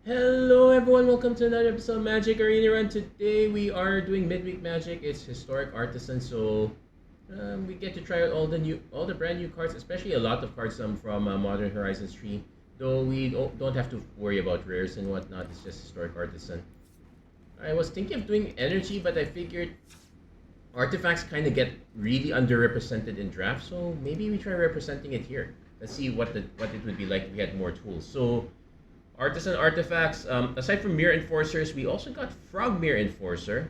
Hello everyone, welcome to another episode of Magic Arena Run. Today we are doing midweek magic. It's Historic Artisan, so we get to try out all the brand new cards, especially a lot of cards from Modern Horizons 3. Though we don't have to worry about rares and whatnot. It's just Historic Artisan. I was thinking of doing energy, but I figured artifacts kind of get really underrepresented in draft, so maybe we try representing it here. Let's see what it would be like if we had more tools. So Artisan artifacts, aside from Mirror Enforcers, we also got Frog Mirror Enforcer.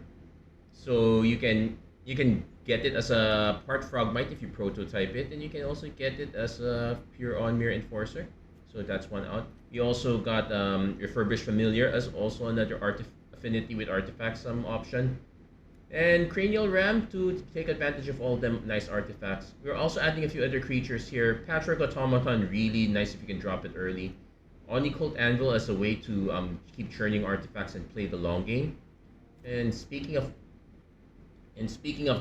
So you can get it as a part Frogmite if you prototype it, and you can also get it as a pure on Mirror Enforcer. So that's one out. We also got Refurbished Familiar as also another affinity with artifacts option. And Cranial Ram to take advantage of all them nice artifacts. We're also adding a few other creatures here. Patchwork Automaton, really nice if you can drop it early. Oni-Cult Anvil as a way to keep churning artifacts and play the long game. And speaking of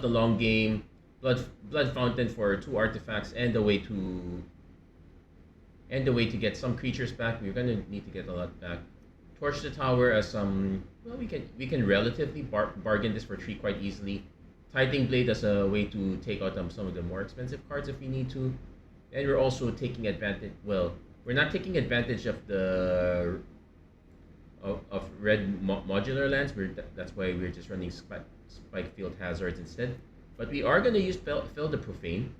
the long game, Blood Fountain for 2 artifacts and a way to get some creatures back. We're gonna need to get a lot back. Torch the Tower as well, we can relatively bargain this for 3 quite easily. Tithing Blade as a way to take out some of the more expensive cards if we need to. And we're also taking advantage, well, we're not taking advantage of the of red modular lands. That's why we're just running Spike Field Hazards instead. But we are going to use Fel the Profane,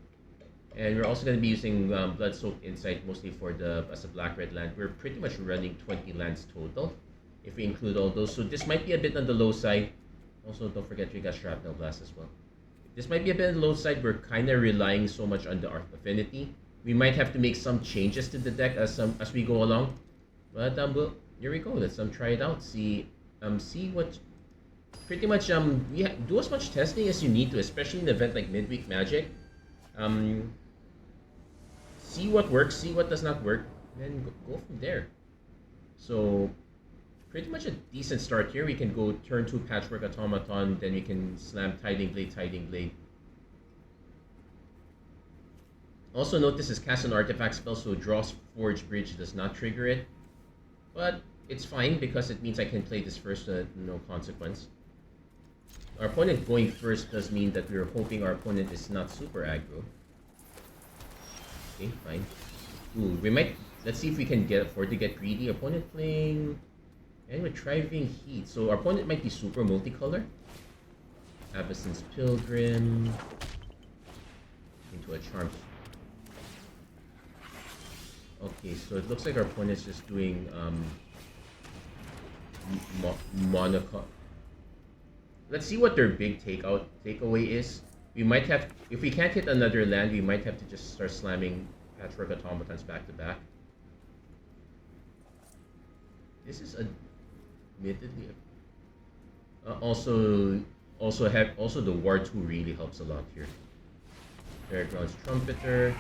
and we're also going to be using Blood Soaked Insight mostly for as a black-red land. We're pretty much running 20 lands total if we include all those. So this might be a bit on the low side. Also, don't forget we got Shrapnel Blast as well. This might be a bit on the low side. We're kind of relying so much on the Affinity. We might have to make some changes to the deck as we go along. But well, here we go. Let's try it out. See what. Pretty much do as much testing as you need to, especially in an event like Midweek Magic. See what works, see what does not work, and go from there. So pretty much a decent start here. We can go turn 2 Patchwork Automaton, then we can slam Tiding Blade. Also note this is cast an artifact spell, so Draw's Forge Bridge does not trigger it. But it's fine because it means I can play this first, no consequence. Our opponent going first does mean that we're hoping our opponent is not super aggro. Okay, fine. Ooh, let's see if we can afford to get greedy. Opponent playing, and we're Thriving Heat. So our opponent might be super multicolor. Abyssin's Pilgrim into a Charm. Okay, so it looks like our opponent's just doing Monaco. Let's see what their big takeaway is. We might have, if we can't hit another land, we might have to just start slamming Patchwork Automatons back to back. This is admittedly also the Ward 2 really helps a lot here. Fairgrounds Trumpeter.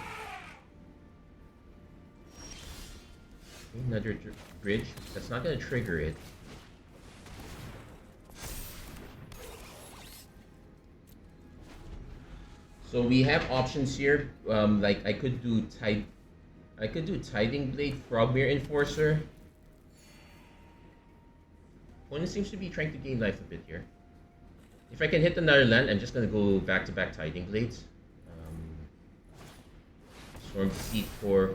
Another bridge. That's not gonna trigger it. So we have options here. Like I could do Tiding Blade, Frogmere Enforcer. Opponent seems to be trying to gain life a bit here. If I can hit another land, I'm just gonna go back to back Tiding Blades. Storm Seat for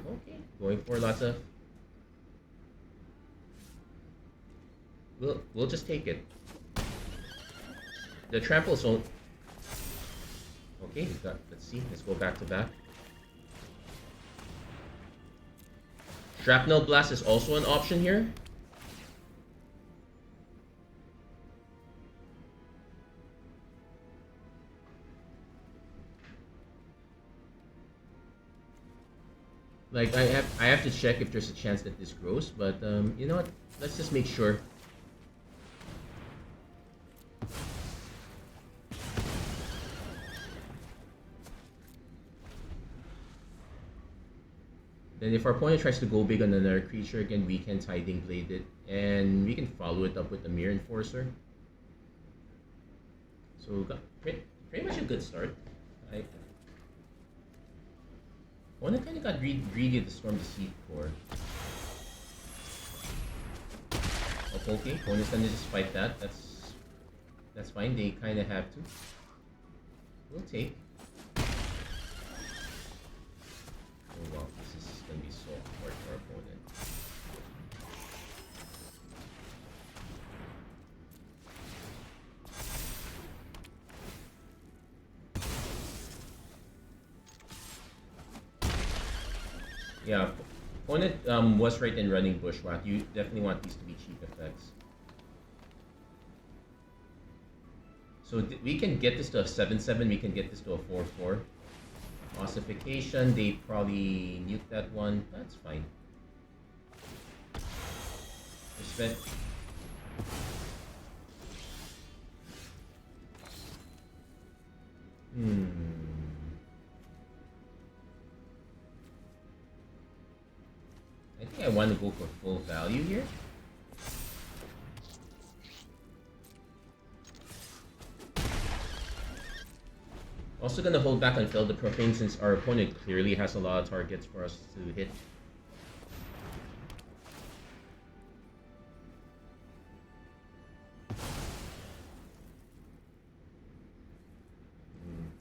going for lots of. We'll just take it. The trample zone. Okay, let's see. Let's go back to back. Shrapnel Blast is also an option here. Like I have to check if there's a chance that this grows, but you know what? Let's just make sure. Then if our opponent tries to go big on another creature, again, we can Tiding Blade it, and we can follow it up with the Mirror Enforcer. So got pretty much a good start. Opponent kind of got greedy at the Storm the Seed Core. Okay, opponent's gonna just fight that. That's fine. They kind of have to. We'll take. Oh wow, this is gonna be so hard for our opponent. Yeah, opponent was right in running Bushwhack. You definitely want these to be cheap effects. So we can get this to a 7/7. We can get this to a 4/4. Ossification, they probably nuke that one. That's fine. Respect. I think I want to go for full value here. Also gonna hold back on Fail the Profane since our opponent clearly has a lot of targets for us to hit.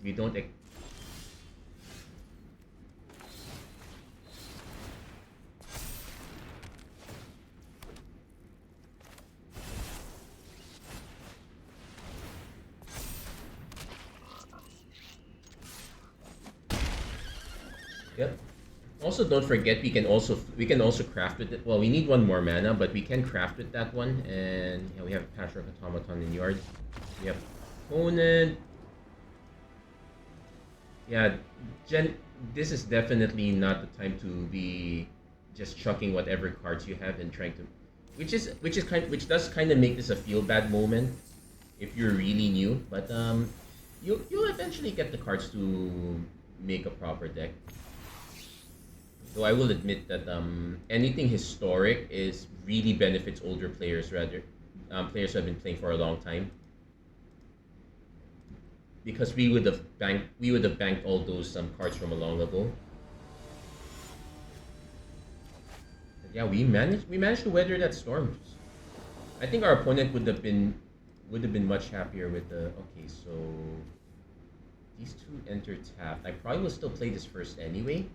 We don't. Yep. Also, don't forget we can also craft with it. Well, we need one more mana, but we can craft with that one, and we have Patchwork Automaton in yard. We have opponent. Yeah, this is definitely not the time to be just chucking whatever cards you have and trying to, which does kind of make this a feel bad moment if you're really new. But you'll eventually get the cards to make a proper deck. Though I will admit that anything historic is really benefits older players rather players who have been playing for a long time. Because we would have banked all those cards from a long ago. But yeah, we managed to weather that storm. I think our opponent would have been much happier with the okay, so these two enter tapped. I probably will still play this first anyway.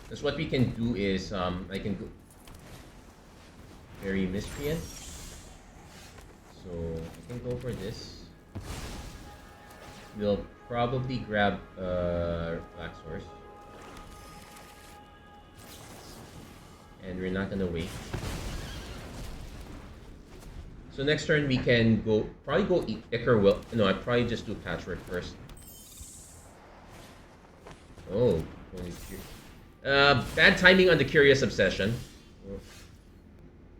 Because what we can do is I can go very miscreant. So I can go for this. We'll probably grab Black Source. And we're not gonna wait. So next turn we can probably go Ichor Will. No, I probably just do Patchwork first. Oh, bad timing on the Curious Obsession.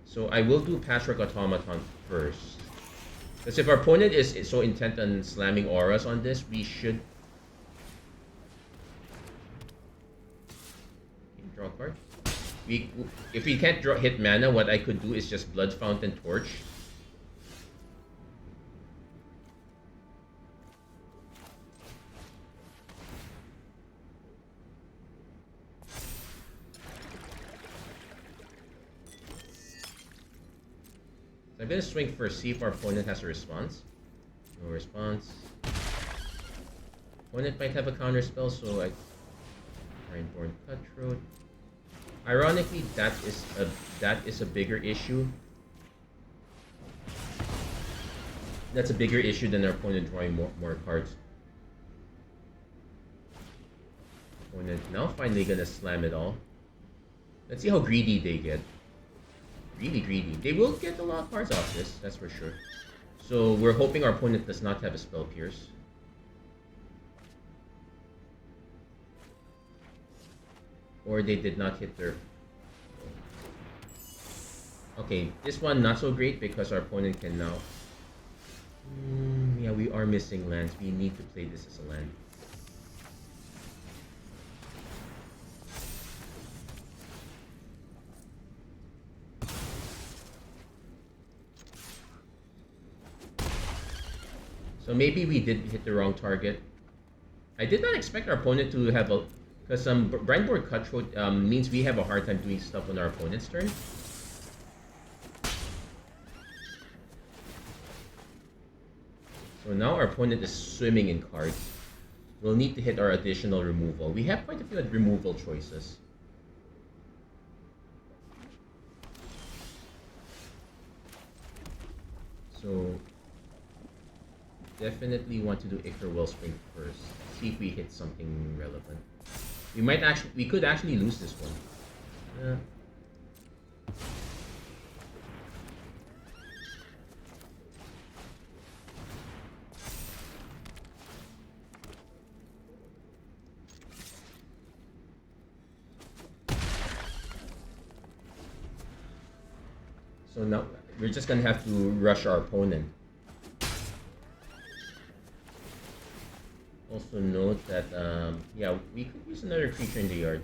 So I will do Patchwork Automaton first. Because if our opponent is so intent on slamming auras on this, we should draw a card. If we can't hit mana, what I could do is just Blood Fountain Torch. So I'm gonna swing first, see if our opponent has a response. No response. Opponent might have a counter spell, so I Ironborn Cutthroat. Ironically, that is a bigger issue. That's a bigger issue than our opponent drawing more cards. Opponent now finally gonna slam it all. Let's see how greedy they get. Really greedy. They will get a lot of cards off this, that's for sure. So we're hoping our opponent does not have a Spell Pierce. Or they did not hit their... Okay, this one not so great because our opponent can now... yeah, we are missing lands. We need to play this as a land. So maybe we did hit the wrong target. I did not expect our opponent to have Because Brandboard Cutthroat means we have a hard time doing stuff on our opponent's turn. So now our opponent is swimming in cards. We'll need to hit our additional removal. We have quite a few removal choices. So definitely want to do Ichor Wellspring first. See if we hit something relevant. We could actually lose this one. Yeah. So now we're just gonna have to rush our opponent. Also note that, yeah, we could use another creature in the yard.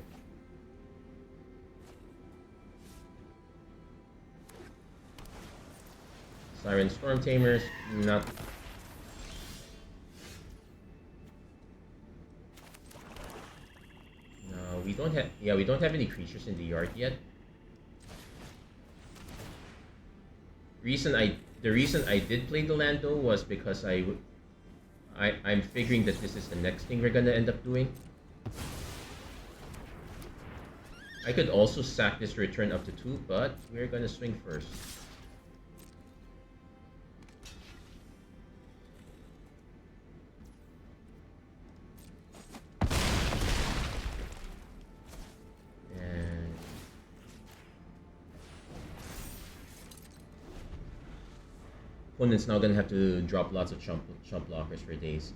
Siren Storm Tamers, not... No, we don't have... Yeah, we don't have any creatures in the yard yet. The reason I did play the land though was because I'm figuring that this is the next thing we're gonna end up doing. I could also sack this to return up to 2, but we're gonna swing first. And opponent's now gonna have to drop lots of chump blockers for days.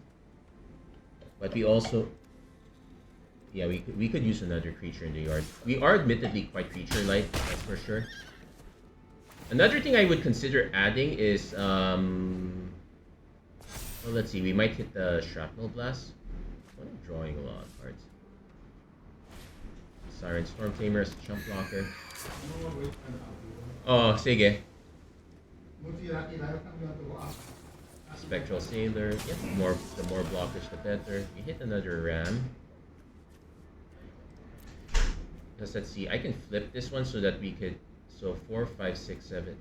But we also, yeah, we could use another creature in the yard. We are admittedly quite creature light, that's for sure. Another thing I would consider adding is well, let's see, we might hit the Shrapnel Blast. I'm drawing a lot of cards. Siren Storm Tamer as a chump blocker. Oh, sige. Spectral Sailor. Yep, the more blockers the better. We hit another Ram. Let's see. I can flip this one so that we could. So 4, 5, 6, 7.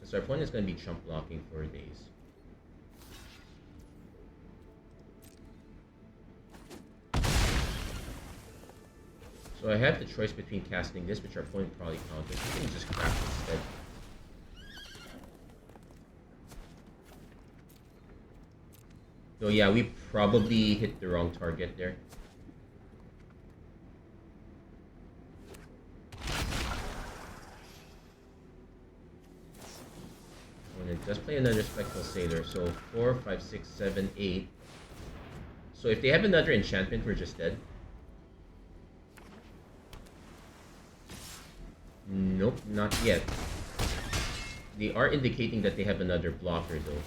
So our opponent is going to be chump blocking for days. So I have the choice between casting this, which our opponent probably counters. We can just craft instead. So yeah, we probably hit the wrong target there. Opponent does play another Spectral Sailor. So 4, 5, 6, 7, 8. So if they have another enchantment, we're just dead. Nope, not yet. They are indicating that they have another blocker though.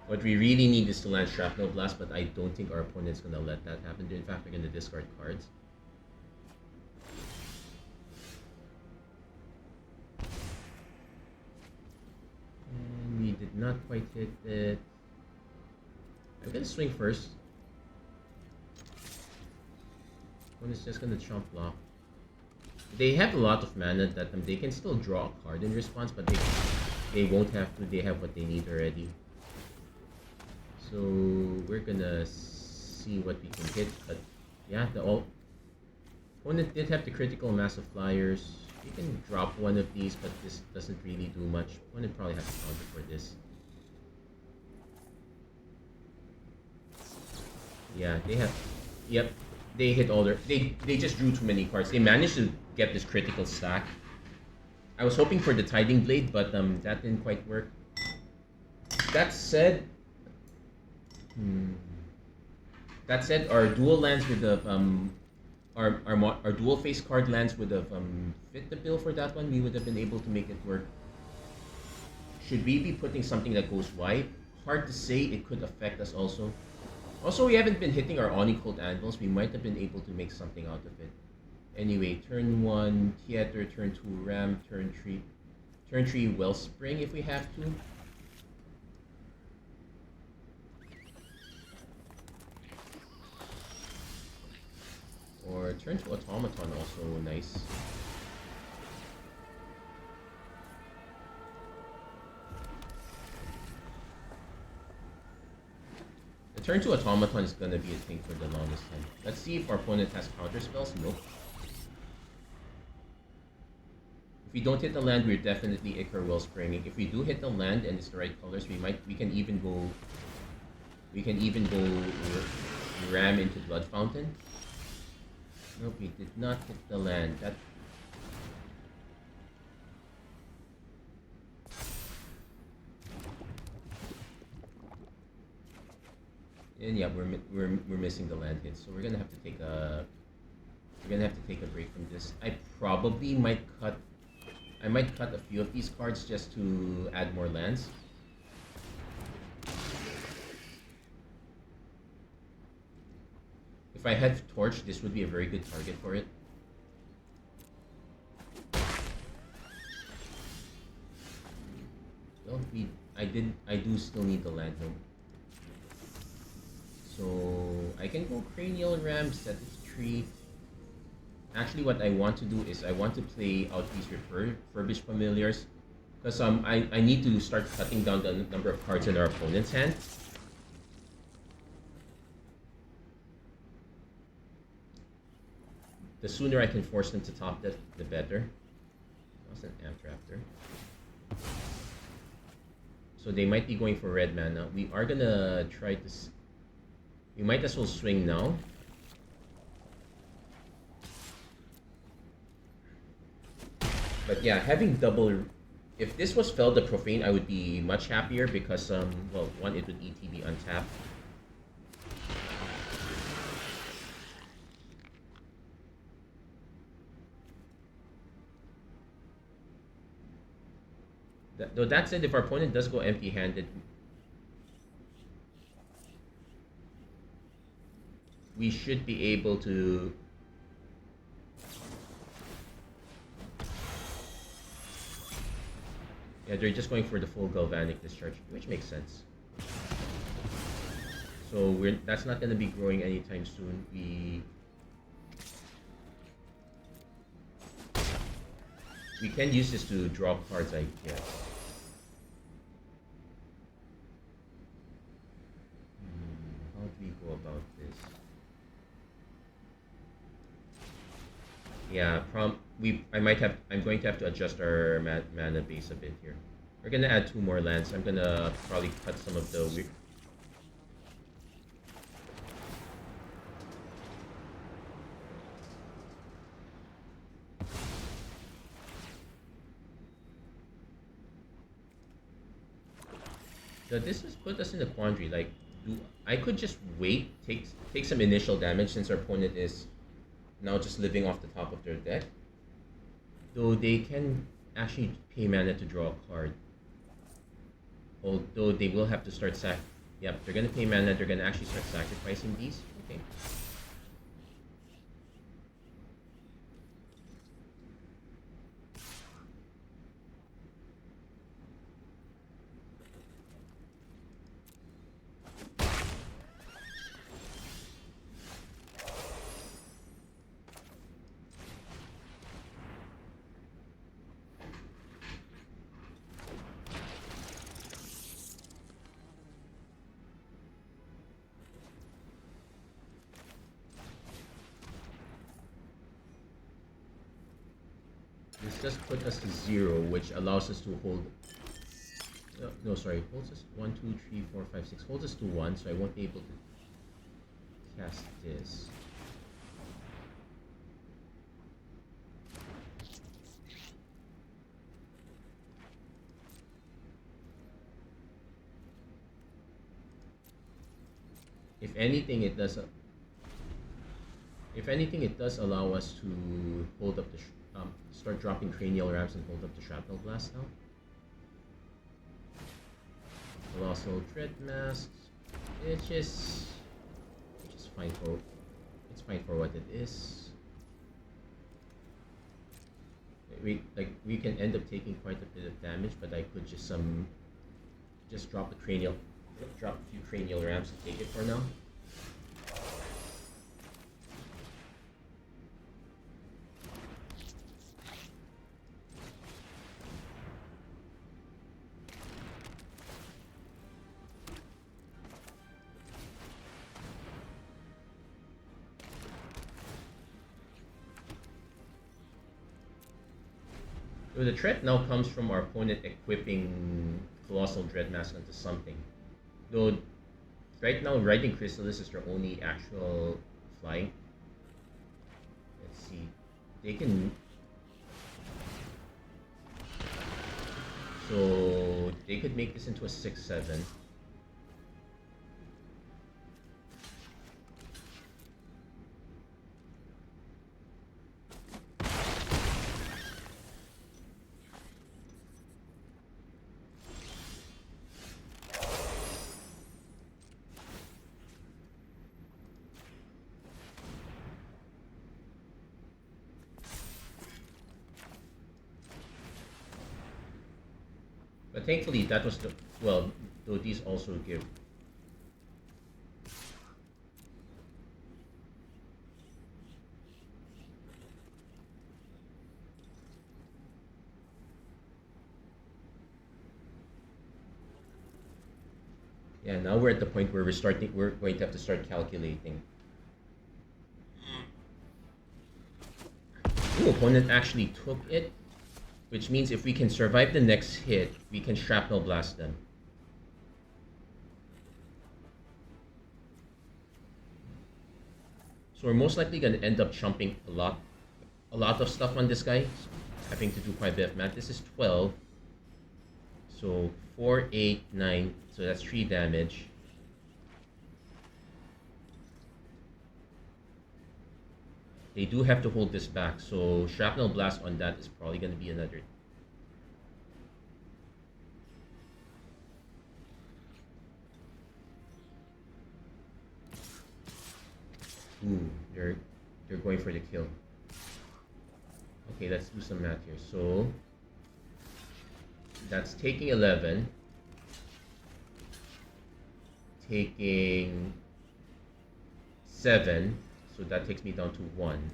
What we really need is to land Shrapnel Blast, but I don't think our opponent's gonna let that happen. In fact, we're gonna discard cards. We did not quite hit it. I'm gonna swing first. One is just gonna chump block. They have a lot of mana that they can still draw a card in response, but they won't have to. They have what they need already. So we're gonna see what we can hit. But yeah, the opponent did have the critical mass of flyers. You can drop one of these, but this doesn't really do much. Opponent probably has to counter for this. Yeah, they have. Yep, they hit all their. They just drew too many cards. They managed to get this critical stack. I was hoping for the Tiding Blade, but that didn't quite work. That said, our dual lands with the our dual face card lands would have fit the bill for that one. We would have been able to make it work. Should we be putting something that goes wide? Hard to say. It could affect us also. Also, we haven't been hitting our Oni-Cult Anvils. We might have been able to make something out of it. Anyway, turn 1 Theater, turn 2 Ram, turn 3 Wellspring if we have to. Or turn to Automaton, also nice. The turn to Automaton is gonna be a thing for the longest time. Let's see if our opponent has counter spells. Nope. If we don't hit the land, we're definitely Icar Wellspringing. If we do hit the land and it's the right colors, we can even go Ram into Blood Fountain. Nope, we did not hit the land. And yeah, we're missing the land hit, so we're gonna have to take a break from this. I might cut a few of these cards just to add more lands. If I had Torch, this would be a very good target for it. Well, I do still need the land though. So I can go Cranial Ram, set its tree. Actually, what I want to do is I want to play out these refurbished familiars, because I need to start cutting down the number of cards in our opponent's hand. The sooner I can force them to top that, the better. That's an Amp Raptor. So they might be going for red mana. We are gonna try to. We might as well swing now. But yeah, having double. If this was Fel the Profane, I would be much happier because well, one, it would ETB untap. Though that said, if our opponent does go empty-handed, we should be able to. Yeah, they're just going for the full Galvanic Discharge, which makes sense. So that's not going to be growing anytime soon. We can use this to draw cards, I guess. How do we go about this? Yeah, I'm going to have to adjust our mana base a bit here. We're gonna add 2 more lands. I'm gonna probably cut some of the So this has put us in a quandary. Like, I could just wait, take some initial damage since our opponent is now just living off the top of their deck. Though they can actually pay mana to draw a card. Although they will have to start Yep, they're gonna pay mana. They're gonna actually start sacrificing these. Okay. This just put us to 0, which allows us to hold. No, sorry, holds us 1, 2, 3, 4, 5, 6. Holds us to 1, so I won't be able to cast this. If anything, it does. If anything, it does allow us to hold up the. Start dropping Cranial Rams and hold up the Shrapnel Blast now. Colossal Dread Masks. It's just fine for what it is. We can end up taking quite a bit of damage, but I could just drop a few cranial rams to take it for now. So the threat now comes from our opponent equipping Colossal Dreadmask onto something. Though right now Riding Chrysalis is their only actual flying. Let's see. They can so they could make this into a 6/7. But thankfully, that was though these also give. Yeah, now we're at the point where we're going to have to start calculating. Ooh, opponent actually took it. Which means if we can survive the next hit, we can shrapnel blast them. So we're most likely going to end up chumping a lot of stuff on this guy, having to do quite a bit of math. This is 12. So 4, 8, 9. So that's 3 damage. They do have to hold this back, so Shrapnel Blast on that is probably going to be another. Ooh, they're going for the kill. Okay, let's do some math here. So that's taking 11, taking 7. So that takes me down to 1.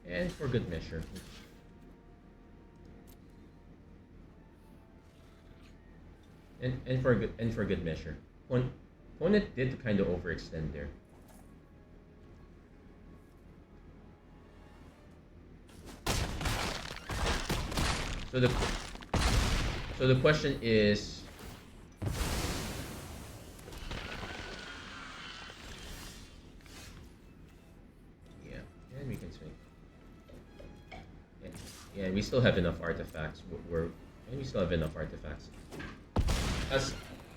And for good measure. And for good measure. Opponent did kind of overextend there. So the question is, yeah, and we can swing. Yeah, we still have enough artifacts. We still have enough artifacts.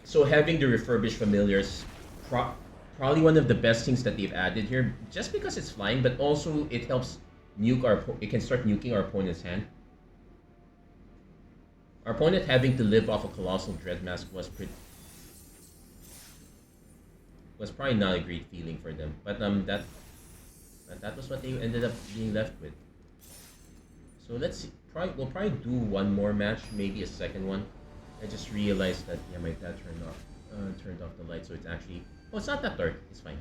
So having the refurbished familiars, probably one of the best things that they've added here, just because it's flying, but also it helps nuke it can start nuking our opponent's hand. Our opponent having to live off a Colossal Dreadmask was probably not a great feeling for them. But that was what they ended up being left with. So let's see. We'll probably do one more match, maybe a second one. I just realized that my dad turned off the light, so it's actually it's not that dark. It's fine.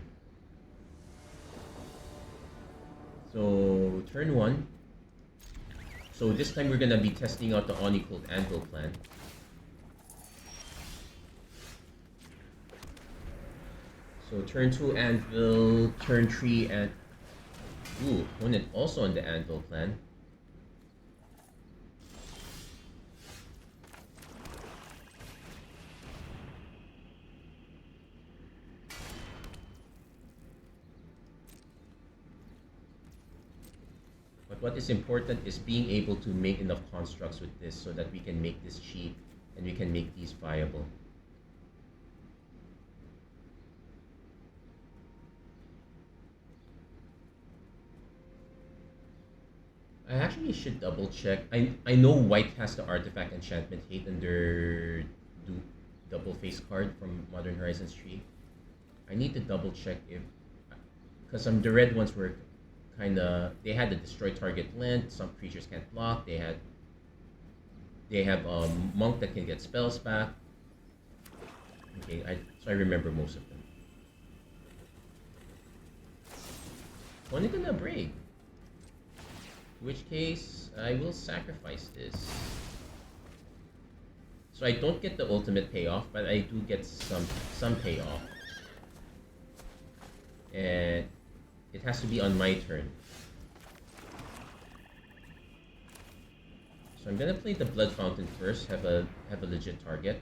So turn 1. So this time we're gonna be testing out the Oni-Cult Anvil plan. So turn 2 Anvil, turn 3 and opponent also on the Anvil plan. What is important is being able to make enough constructs with this so that we can make this cheap and we can make these viable. I actually should double check. I know white has the artifact enchantment hate and their double face card from Modern Horizons 3. I need to double check if because some the red ones were kind of they had the destroy target land. Some creatures can't block. They have monk that can get spells back. Okay, so I remember most of them. Only gonna break. In which case, I will sacrifice this. So I don't get the ultimate payoff, but I do get some payoff. And it has to be on my turn. So I'm gonna play the Blood Fountain first, have a legit target.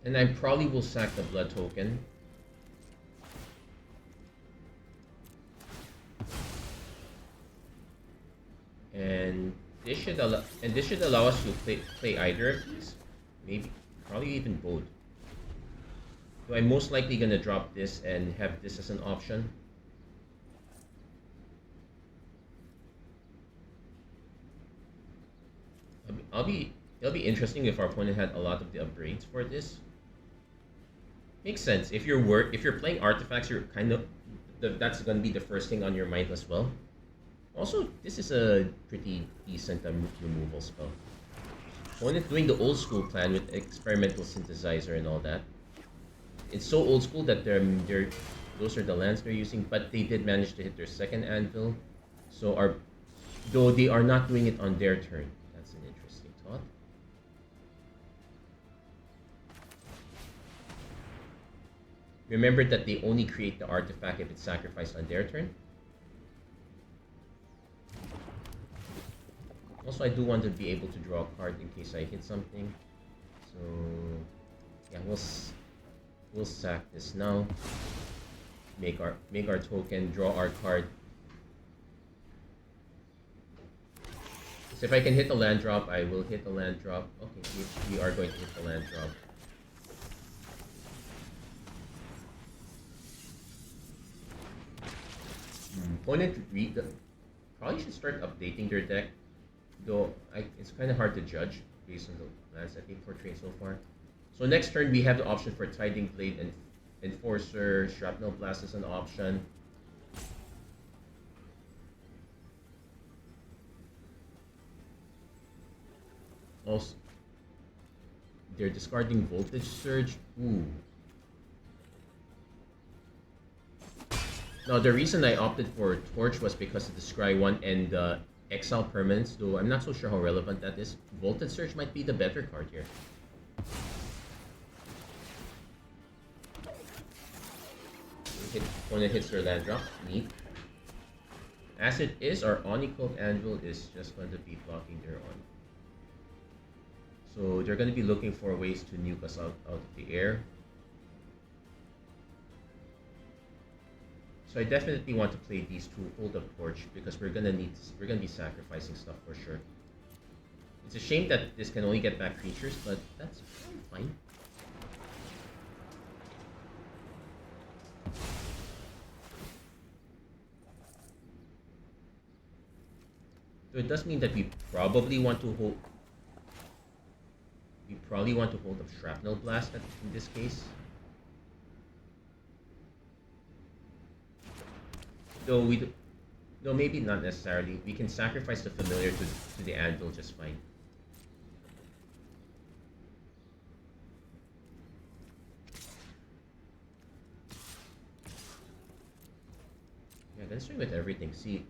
And I probably will sack the blood token. And this should allow us to play either of these. Maybe probably even both. So I'm most likely gonna drop this and have this as an option. It'll be interesting if our opponent had a lot of the upgrades for this. Makes sense. If you're playing artifacts, you're kind of that's gonna be the first thing on your mind as well. Also, this is a pretty decent removal spell. Opponent doing the old school plan with experimental synthesizer and all that. It's so old school that those are the lands they're using, but they did manage to hit their second anvil. So though they are not doing it on their turn. That's an interesting thought. Remember that they only create the artifact if it's sacrificed on their turn. Also, I do want to be able to draw a card in case I hit something. So, yeah, we'll sack this now. Make our token, draw our card. So if I can hit the land drop, I will hit the land drop. Okay, we are going to hit the land drop. Opponent probably should start updating their deck, though it's kind of hard to judge based on the lands that they portrayed so far. So next turn we have the option for Tiding Blade and Enforcer. Shrapnel Blast is an option. Also, they're discarding Voltage Surge. Ooh. Now, the reason I opted for Torch was because of the Scry 1 and the Exile permanents, though I'm not so sure how relevant that is. Voltage Surge might be the better card here. When it hits their land drop, neat. As it is, our Oni-Cult Anvil is just going to be blocking their on. So they're going to be looking for ways to nuke us out of the air. So I definitely want to play these two, hold up Torch, because we're gonna be sacrificing stuff for sure. It's a shame that this can only get back creatures, but that's fine. So it does mean that we probably want to hold up Shrapnel Blast in this case. Though no, maybe not necessarily. We can sacrifice the familiar to the anvil just fine. Yeah, let's swing with everything. See.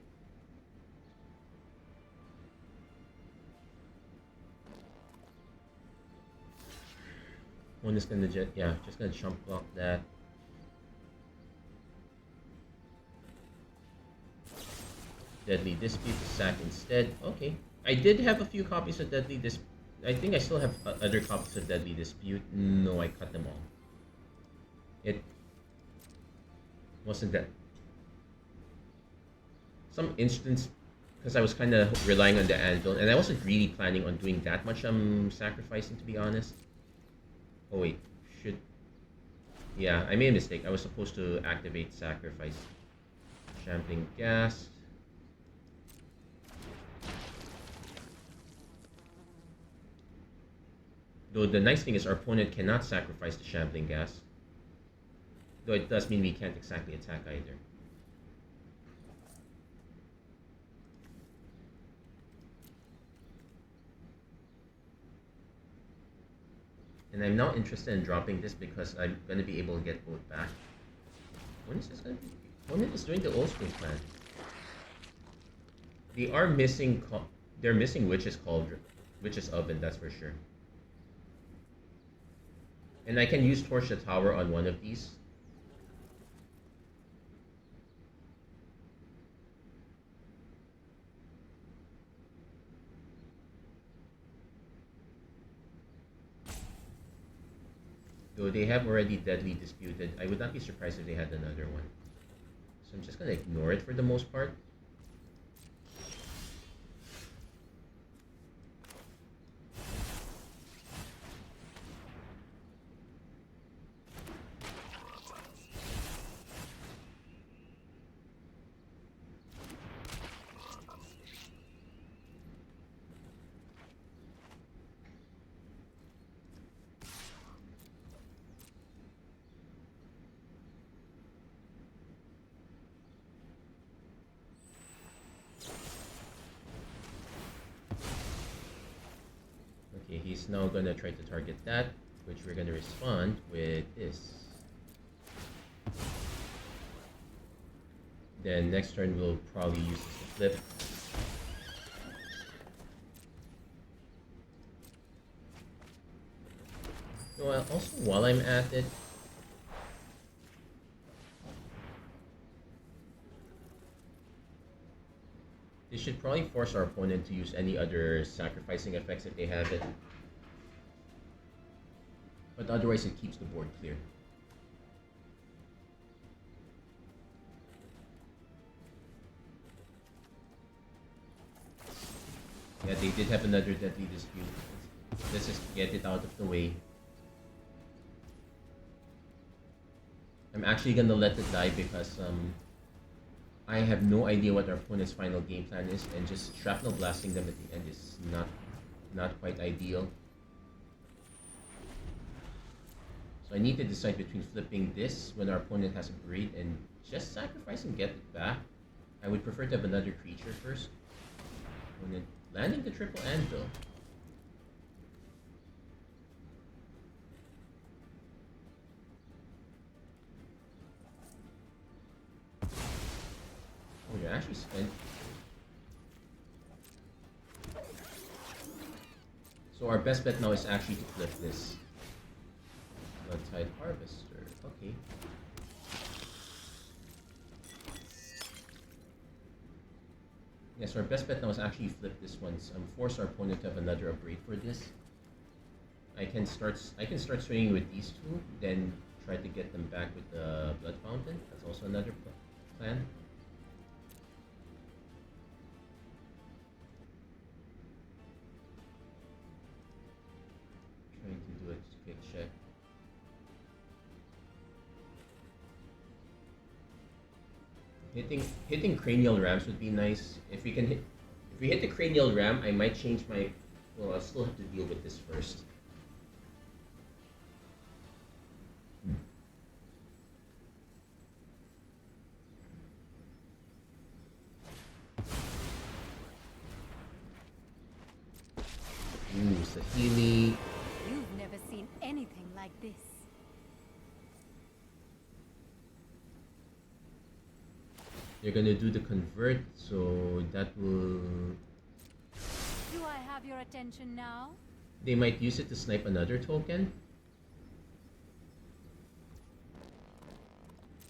One is gonna just gonna chump block that. Deadly Dispute to sack instead. Okay. I did have a few copies of Deadly Dispute. I think I still have other copies of Deadly Dispute. No, I cut them all. It wasn't that. Some instance because I was kind of relying on the anvil, and I wasn't really planning on doing that much sacrificing, to be honest. Oh wait, should... Yeah, I made a mistake. I was supposed to activate sacrifice. Shambling gas. Though the nice thing is our opponent cannot sacrifice the shambling gas. Though it does mean we can't exactly attack either. And I'm not interested in dropping this because I'm going to be able to get both back. When is this going to be? Opponent is doing the old school plan. They are missing... They're missing Witch's Cauldron. Witch's Oven, that's for sure. And I can use Torch the Tower on one of these. Though they have already deadly disputed, I would not be surprised if they had another one. So I'm just gonna ignore it for the most part. Okay, he's now gonna try to target that, which we're gonna respond with this. Then next turn we'll probably use this to flip. Well, also while I'm at it, this should probably force our opponent to use any other sacrificing effects if they have it. But otherwise it keeps the board clear. Yeah, they did have another deadly dispute. Let's just get it out of the way. I'm actually gonna let it die because I have no idea what our opponent's final game plan is, and just shrapnel blasting them at the end is not quite ideal. So I need to decide between flipping this when our opponent has a braid and just sacrifice and get it back. I would prefer to have another creature first. And then landing the triple anvil. Oh, you're actually spent. So our best bet now is actually to flip this. Bloodtide Harvester. Okay. Yes, our best bet now is actually flip this one. Force our opponent to have another upgrade for this. I can start swinging with these two, then try to get them back with the Blood Fountain. That's also another plan. Trying to do a quick check. Hitting cranial rams would be nice. If we hit the cranial ram, I might change my... Well, I'll still have to deal with this first. Ooh, Sahili. You've never seen anything like this. They're gonna do the convert, so that will... Do I have your attention now? They might use it to snipe another token.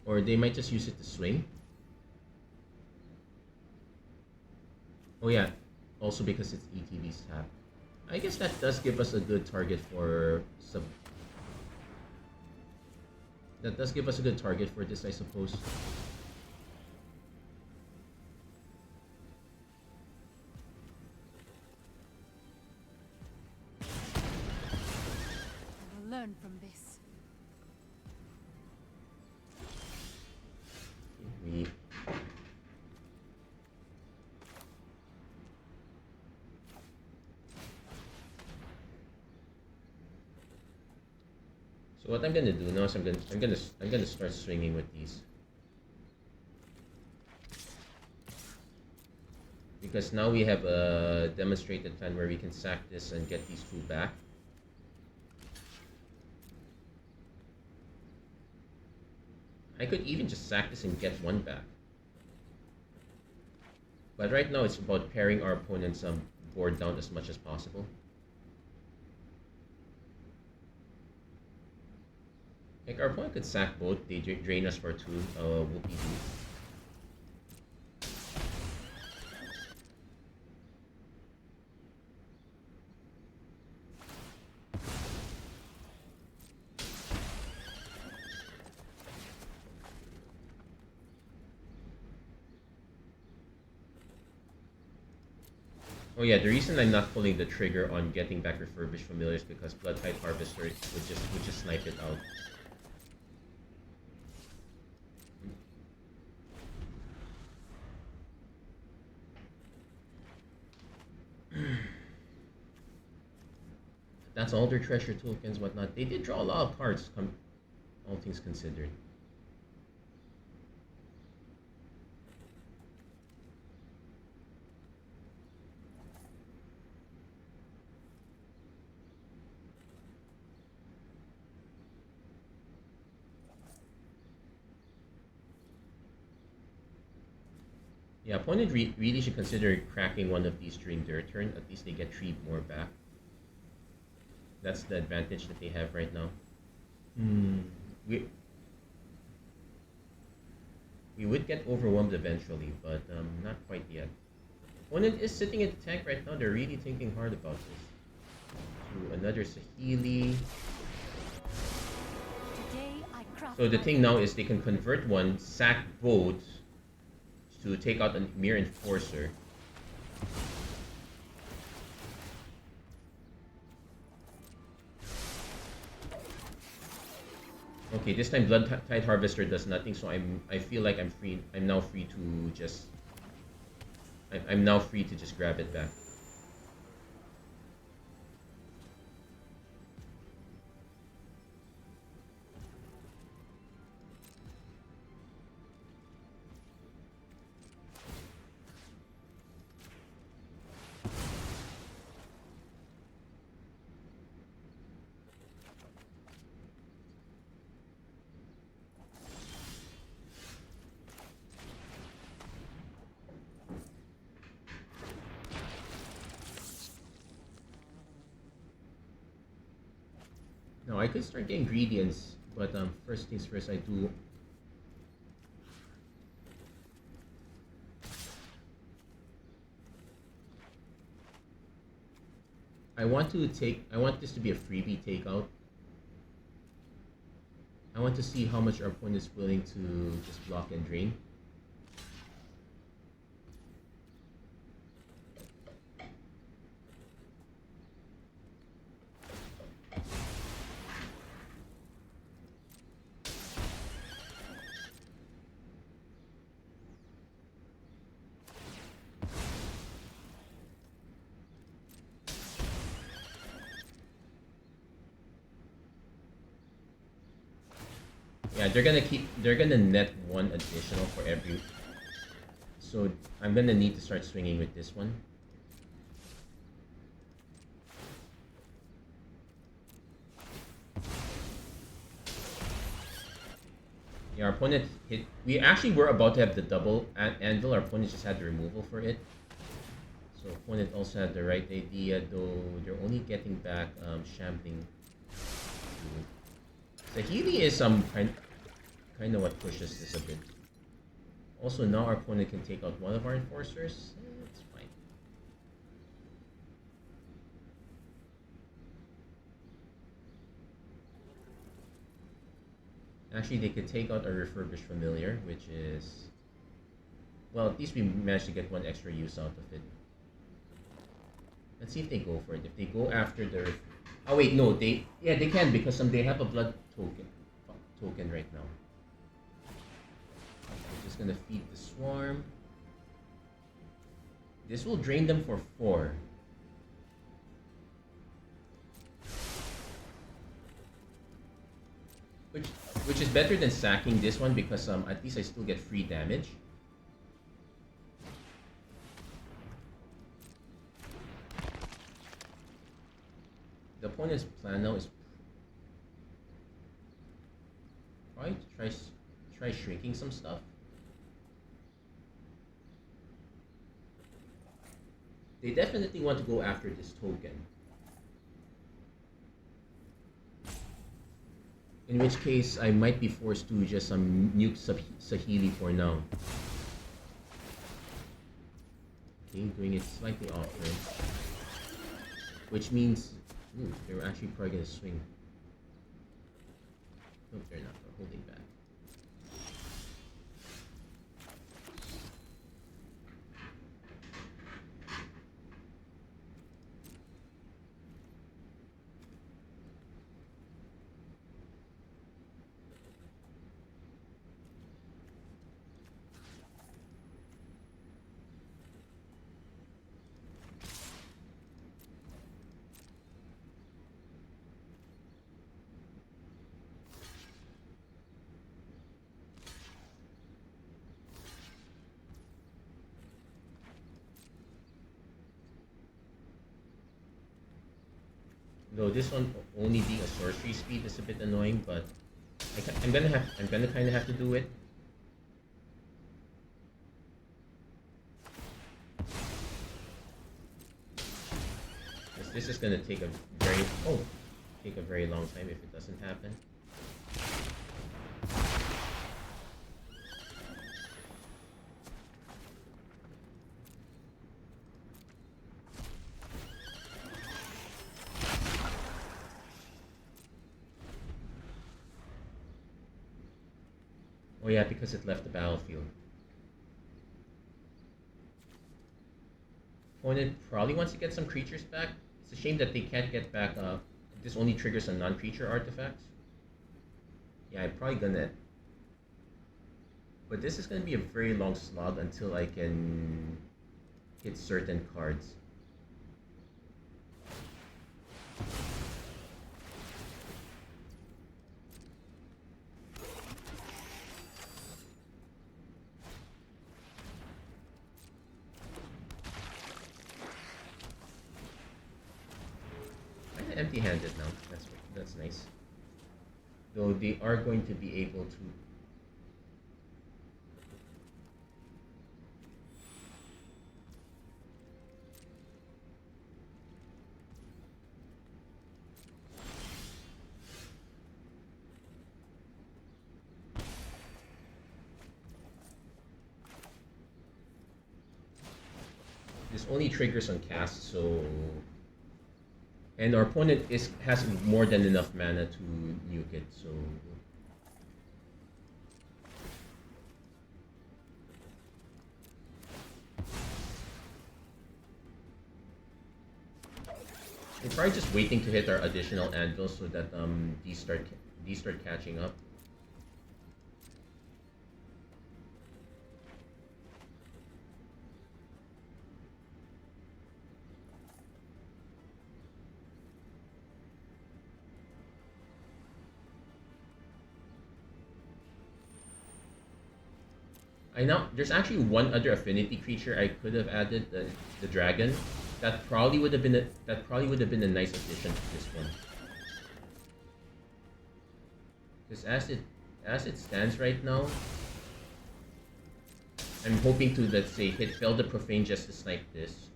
Or they might just use it to swing. Oh yeah, also because it's ETB's tap. I guess that does give us a good target for sub... That does give us a good target for this, I suppose. learn from this. We So what I'm gonna do now is I'm gonna start swinging with these, because now we have a demonstrated plan where we can sack this and get these two back. I could even just sack this and get one back, but right now it's about paring our opponent's board down as much as possible. Like, our opponent could sack both, they drain us for 2, whoopie doo. Oh yeah, the reason I'm not pulling the trigger on getting back refurbished familiars because Bloodtide Harvester would just snipe it out. That's all their treasure tokens, whatnot. They did draw a lot of cards, all things considered. Yeah, opponent really should consider cracking one of these during their turn. At least they get 3 more back. That's the advantage that they have right now. We would get overwhelmed eventually, but not quite yet. Opponent is sitting at the tank right now. They're really thinking hard about this. So another Saheeli. So the thing now is they can convert one, sack both to take out a mere enforcer. Okay, this time Bloodtide Harvester does nothing, so I feel like I'm free. I'm now free to just grab it back. Now I could start getting ingredients, but first things first, I want this to be a freebie takeout. I want to see how much our opponent is willing to just block and drain. Yeah, they're gonna net 1 additional for every. So I'm gonna need to start swinging with this one. Yeah, our opponent hit. We actually were about to have the double anvil. Our opponent just had the removal for it. So opponent also had the right idea, though they're only getting back shambling. Saheeli is kind of what pushes this a bit. Also, now our opponent can take out one of our enforcers. It's fine. Actually, they could take out a refurbished familiar, which is, well, at least we managed to get 1 extra use out of it. Let's see if they go for it. If they go after the Oh wait, no, they can because they have a blood token right now. I'm just gonna feed the swarm. This will drain them for 4. Which which is better than sacking this one because at least I still get free damage. The opponent's plan now is probably to try shrinking some stuff. They definitely want to go after this token. In which case, I might be forced to just nuke Sahili for now. Okay, doing it slightly off-range. Which means, they're actually probably gonna swing. Nope, they're not. They're holding back. Though this one only being a sorcery speed is a bit annoying, but I'm gonna kind of have to do it. This is gonna take a very long time if it doesn't happen. Oh yeah, because it left the battlefield. Opponent probably wants to get some creatures back. It's a shame that they can't get back. This only triggers some non-creature artifacts. Yeah, I'm probably gonna. But this is gonna be a very long slog until I can hit certain cards. Empty-handed now. That's nice. Though they are going to be able to. This only triggers on cast, so. And our opponent has more than enough mana to nuke it, so. We're probably just waiting to hit our additional anvil so that these start catching up. There's actually one other affinity creature I could have added, the dragon. That probably would have been a nice addition to this one. Because as it stands right now, I'm hoping to, let's say, hit Fell the Profane just to snipe this.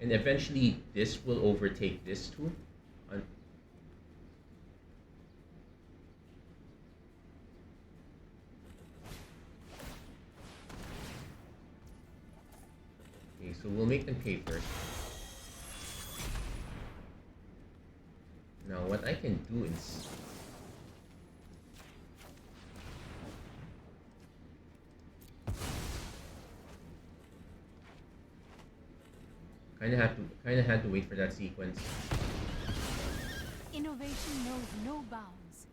And eventually this will overtake this too. Okay, so we'll make them pay first. Now what I can do is Kind of had to wait for that sequence. Innovation knows no bounds.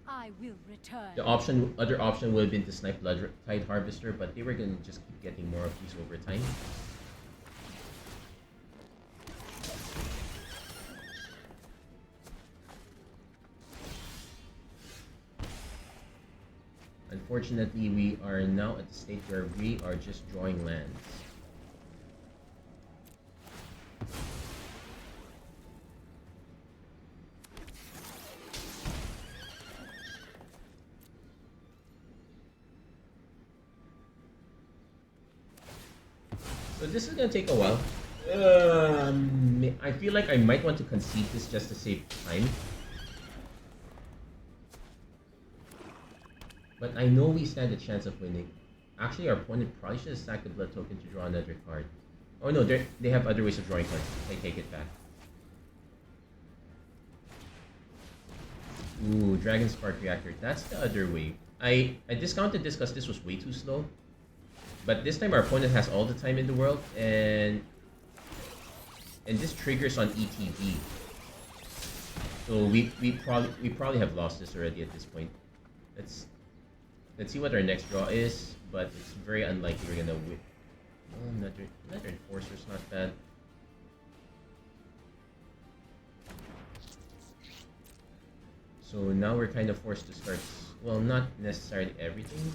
I will return. The other option would have been to snipe Blood Tide Harvester, but they were gonna just keep getting more of these over time. Unfortunately, we are now at the state where we are just drawing lands. So this is gonna take a while. I feel like I might want to concede this just to save time. But I know we stand a chance of winning. Actually, our opponent probably should have sacked the blood token to draw another card. Oh no, they have other ways of drawing cards. I take it back. Ooh, Dragon Spark Reactor. That's the other way. I discounted this because this was way too slow. But this time our opponent has all the time in the world, and this triggers on ETB. So we probably have lost this already at this point. Let's see what our next draw is, but it's very unlikely we're gonna win. Oh, another Enforcer's not bad. So now we're kind of forced to start, well, not necessarily everything.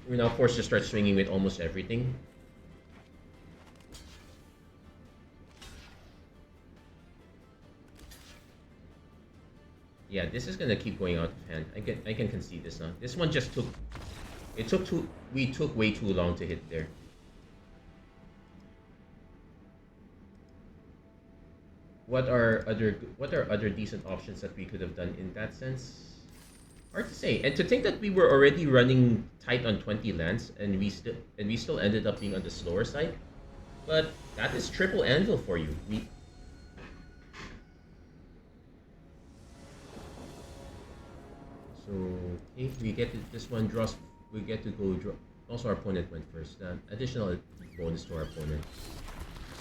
We're now forced to start swinging with almost everything. Yeah, this is gonna keep going out of hand. I can concede this now. This one just took. We took way too long to hit there. What are other decent options that we could have done in that sense? Hard to say. And to think that we were already running tight on 20 lands, and we still ended up being on the slower side. But that is triple anvil for you. So okay, we get to, this one draws. We get to go draw. Also, our opponent went first. Additional bonus to our opponent.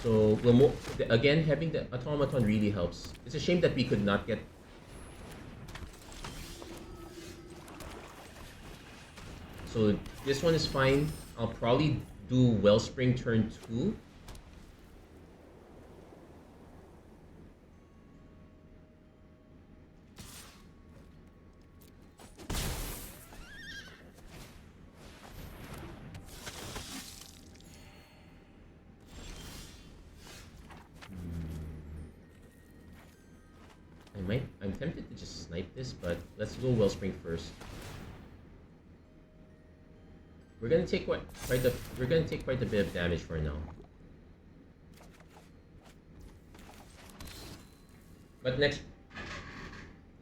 So again, having the automaton really helps. It's a shame that we could not get. So this one is fine. I'll probably do Wellspring turn 2. I'm tempted to just snipe this, but let's go Wellspring first. We're gonna take quite a bit of damage for now. But next,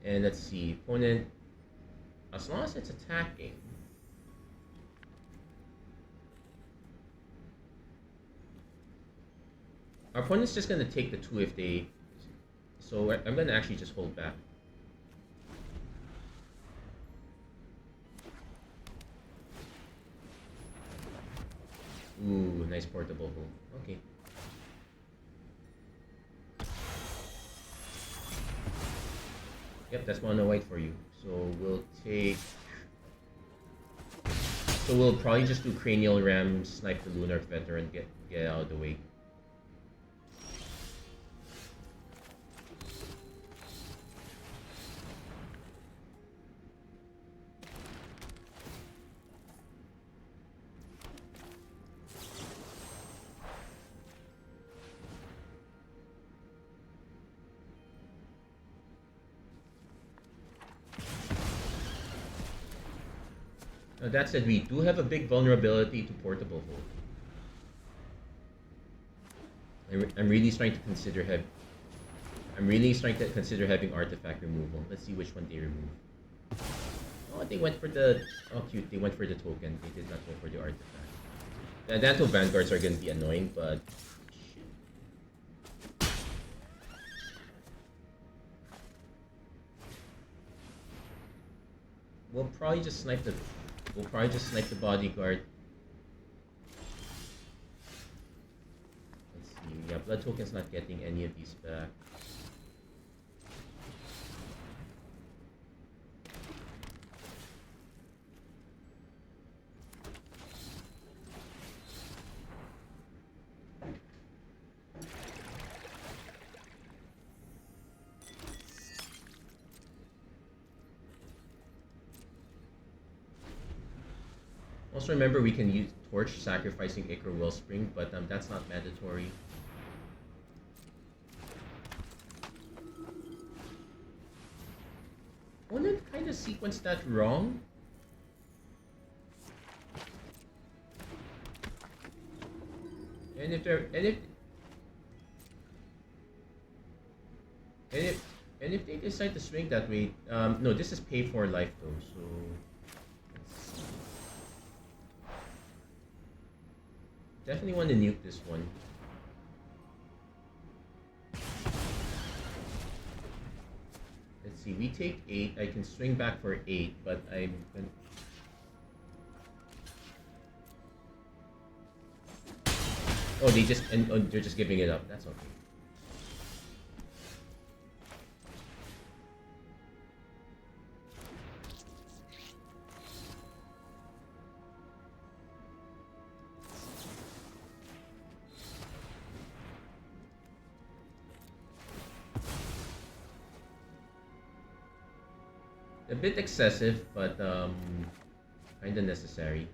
and let's see, opponent. As long as it's attacking, our opponent's just gonna take the 2 if they. So I'm gonna actually just hold back. Ooh, nice portable hold. Okay. Yep, that's mono white for you. So we'll take. So we'll probably just do Cranial Ram, snipe the Lunar Veteran, get out of the way. Now that said, we do have a big vulnerability to portable hold. I'm really starting to consider having artifact removal. Let's see which one they remove. Oh, they went for the. Oh, cute. They went for the token. They did not go for the artifact. The Danto Vanguards are going to be annoying, but. We'll probably just snipe the bodyguard. Blood Token's not getting any of these back. Also remember we can use Torch sacrificing Ichor Wellspring, but that's not mandatory. Opponent kind of sequenced that wrong. And if they're and if they decide to swing that way, no, this is pay for life though, so. Definitely want to nuke this one. Let's see, we take 8. I can swing back for 8, but I'm gonna... Oh, they're just giving it up. That's okay. A bit excessive, but kind of necessary.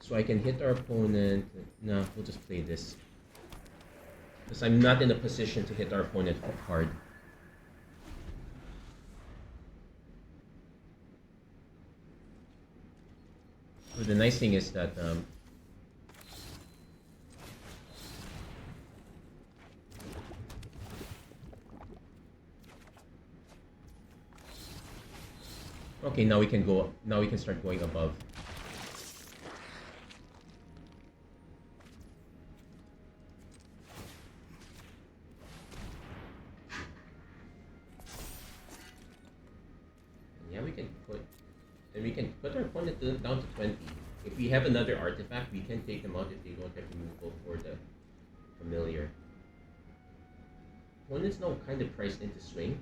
So I can hit our opponent. No, we'll just play this. Because I'm not in a position to hit our opponent hard. So the nice thing is that okay, now we can go. Now we can start going above. And yeah, we can put. And we can put our opponent down to 20. If we have another artifact, we can take them out if they don't have removal for the familiar. Opponent's now kind of priced into swing.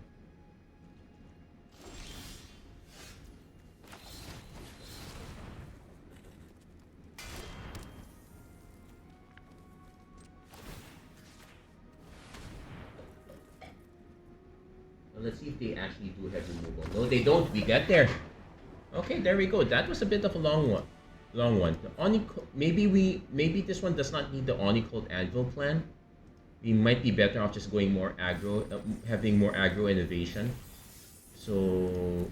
Well, let's see if they actually do have removal. No, they don't. We get there. Okay, there we go. That was a bit of a long one. The maybe this one does not need the Oni-Cult Anvil plan. We might be better off just going more aggro, having more aggro and evasion. So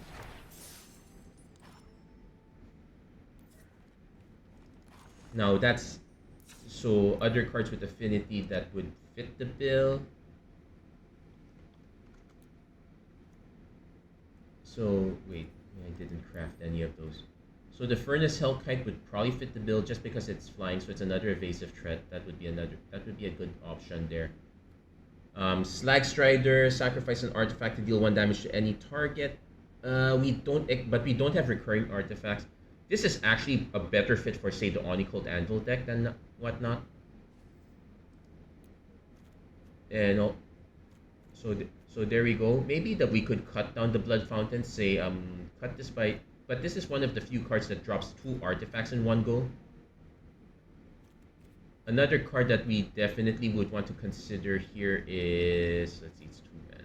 now that's other cards with affinity that would fit the bill. So wait. I didn't craft any of those. So the Furnace Hellkite would probably fit the bill just because it's flying, so it's another evasive threat. That would be a good option there. Slag Strider, sacrifice an artifact to deal 1 damage to any target. We don't have recurring artifacts. This is actually a better fit for, say, the Oni-Cult Anvil deck than whatnot. And so there we go. Maybe that we could cut down the Blood Fountain, say cut this by, but this is one of the few cards that drops 2 artifacts in one go. Another card that we definitely would want to consider here is, let's see, it's 2 mana.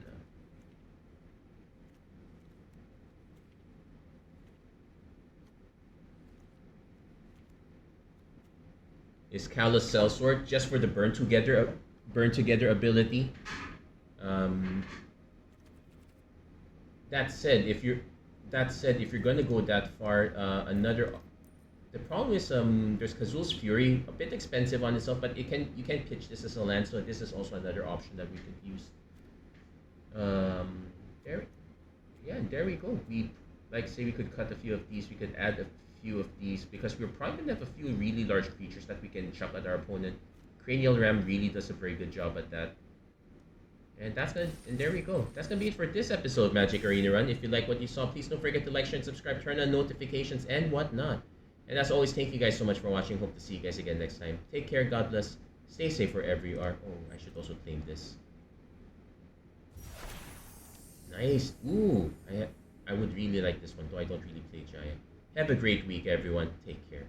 Is Callous Sellsword, just for the burn together ability. That said, if you're gonna go that far, the problem is there's Kazul's Fury, a bit expensive on itself, but you can pitch this as a land, so this is also another option that we could use. There we go. We say we could cut a few of these, we could add a few of these, because we're probably gonna have a few really large creatures that we can chuck at our opponent. Cranial Ram really does a very good job at that. And and there we go. That's gonna be it for this episode of Magic Arena Run. If you like what you saw, please don't forget to like, share, and subscribe, turn on notifications, and whatnot. And as always, thank you guys so much for watching. Hope to see you guys again next time. Take care, God bless, stay safe wherever you are. Oh, I should also claim this. Nice. Ooh, I would really like this one, though I don't really play Giant. Have a great week, everyone. Take care.